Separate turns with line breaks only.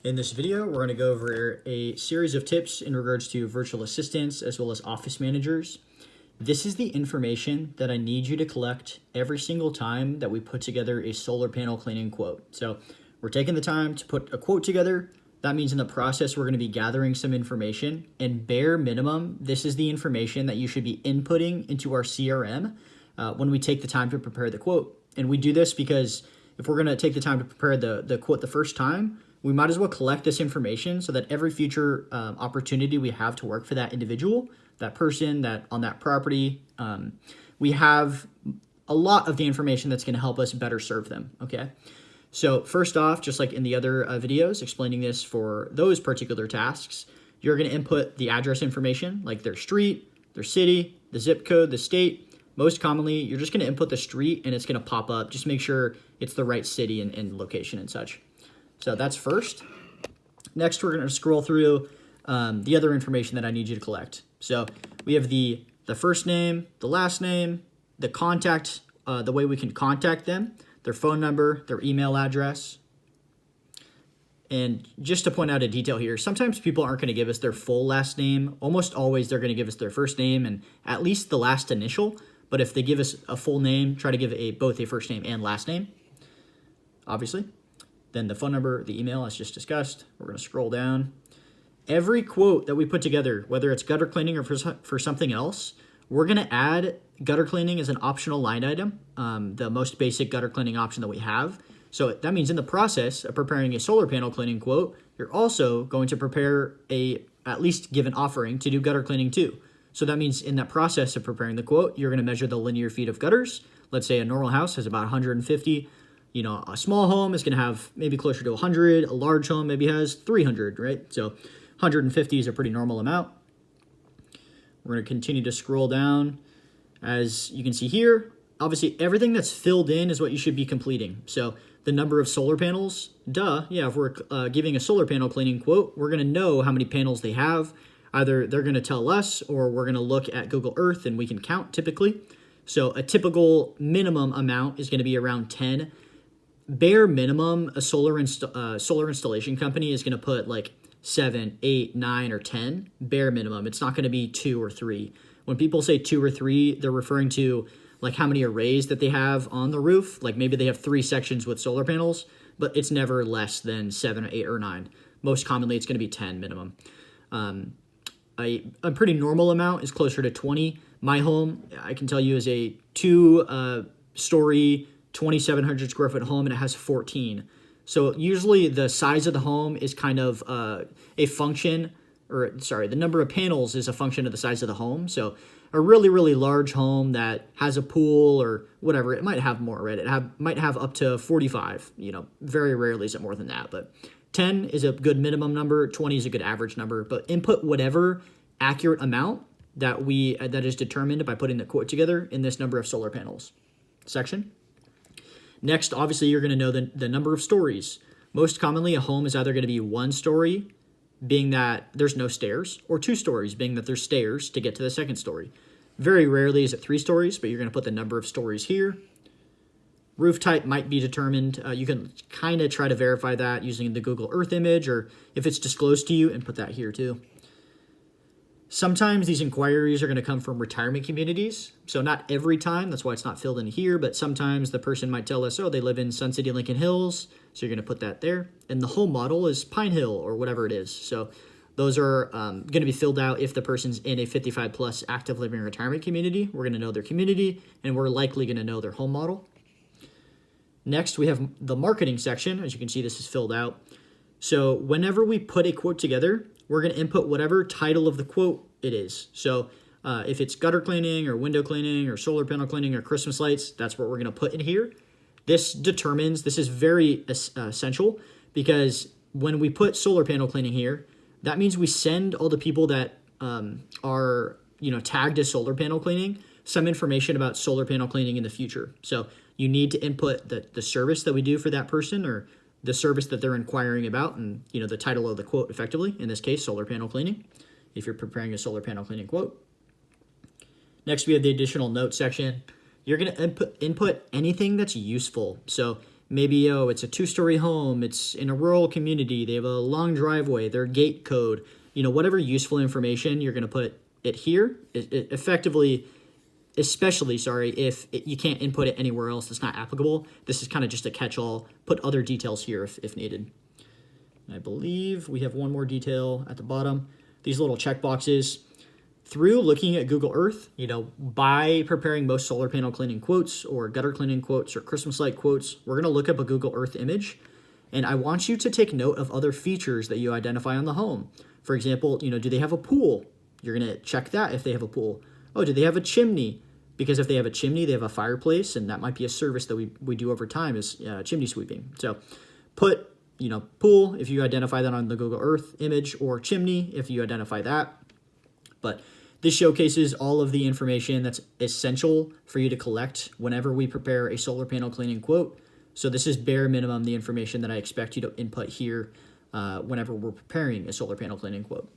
In this video, we're going to go over a series of tips in regards to virtual assistants as well as office managers. This is the information that I need you to collect every single time that we put together a solar panel cleaning quote. So we're taking the time to put a quote together. That means in the process, we're going to be gathering some information, and bare minimum, this is the information that you should be inputting into our CRM when we take the time to prepare the quote. And we do this because if we're going to take the time to prepare the quote the first time, we might as well collect this information so that every future opportunity we have to work for that individual, that person, that on that property, we have a lot of the information that's going to help us better serve them, okay? So first off, just like in the other videos explaining this for those particular tasks, you're going to input the address information, like their street, their city, the zip code, the state. Most commonly, you're just going to input the street and it's going to pop up. Just make sure it's the right city and location and such. So that's first. Next, we're going to scroll through the other information that I need you to collect. So we have the first name, the last name, the contact, the way we can contact them, their phone number, their email address. And just to point out a detail here, sometimes people aren't going to give us their full last name. Almost always they're going to give us their first name and at least the last initial. But if they give us a full name, try to give both a first name and last name, obviously. Then the phone number, the email, as just discussed. We're going to scroll down. Every quote that we put together, whether it's gutter cleaning or for something else, we're going to add gutter cleaning as an optional line item, the most basic gutter cleaning option that we have. So that means in the process of preparing a solar panel cleaning quote, you're also going to prepare at least give an offering to do gutter cleaning too. So that means in that process of preparing the quote, you're going to measure the linear feet of gutters. Let's say a normal house has about 150. You know, a small home is going to have maybe closer to 100. A large home maybe has 300, right? So 150 is a pretty normal amount. We're going to continue to scroll down. As you can see here, obviously everything that's filled in is what you should be completing. So the number of solar panels, if we're giving a solar panel cleaning quote, we're going to know how many panels they have. Either they're going to tell us or we're going to look at Google Earth and we can count typically. So a typical minimum amount is going to be around 10. Bare minimum, a solar installation company is going to put like 7, 8, 9, or 10. Bare minimum. It's not going to be 2 or 3. When people say 2 or 3, they're referring to like how many arrays that they have on the roof. Like maybe they have 3 sections with solar panels, but it's never less than 7 or 8 or 9. Most commonly, it's going to be 10 minimum. A pretty normal amount is closer to 20. My home, I can tell you, is a 2-story 2,700 square foot home, and it has 14. So usually the size of the home is kind of a function, the number of panels is a function of the size of the home. So a really, really large home that has a pool or whatever, it might have more, right? Might have up to 45, very rarely is it more than that. But 10 is a good minimum number, 20 is a good average number. But input whatever accurate amount that is determined by putting the quote together in this number of solar panels section. Next, obviously, you're going to know the number of stories. Most commonly, a home is either going to be 1 story, being that there's no stairs, or 2 stories, being that there's stairs to get to the second story. Very rarely is it 3 stories, but you're going to put the number of stories here. Roof type might be determined. You can kind of try to verify that using the Google Earth image, or if it's disclosed to you, and put that here too. Sometimes these inquiries are going to come from retirement communities. So not every time, that's why it's not filled in here, but sometimes the person might tell us, oh, they live in Sun City, Lincoln Hills. So you're going to put that there. And the home model is Pine Hill or whatever it is. So those are going to be filled out if the person's in a 55 plus active living retirement community. We're going to know their community and we're likely going to know their home model. Next, we have the marketing section. As you can see, this is filled out. So whenever we put a quote together, we're going to input whatever title of the quote it is. So if it's gutter cleaning or window cleaning or solar panel cleaning or Christmas lights, that's what we're going to put in here. This is very essential because when we put solar panel cleaning here, that means we send all the people that are tagged as solar panel cleaning some information about solar panel cleaning in the future. So you need to input the service that we do for that person or the service that they're inquiring about and, the title of the quote effectively, in this case, solar panel cleaning, if you're preparing a solar panel cleaning quote. Next, we have the additional note section. You're going to input anything that's useful. So Maybe, oh, it's a 2-story home, it's in a rural community, they have a long driveway, their gate code, whatever useful information you're going to put it here, it effectively, especially, if you can't input it anywhere else that's not applicable. This is kind of just a catch-all. Put other details here if needed. And I believe we have one more detail at the bottom. These little check boxes. Through looking at Google Earth, by preparing most solar panel cleaning quotes or gutter cleaning quotes or Christmas light quotes, we're going to look up a Google Earth image. And I want you to take note of other features that you identify on the home. For example, do they have a pool? You're going to check that if they have a pool. Oh, do they have a chimney? Because if they have a chimney, they have a fireplace, and that might be a service that we do over time is chimney sweeping. So put, pool if you identify that on the Google Earth image, or chimney if you identify that. But this showcases all of the information that's essential for you to collect whenever we prepare a solar panel cleaning quote. So this is bare minimum the information that I expect you to input here whenever we're preparing a solar panel cleaning quote.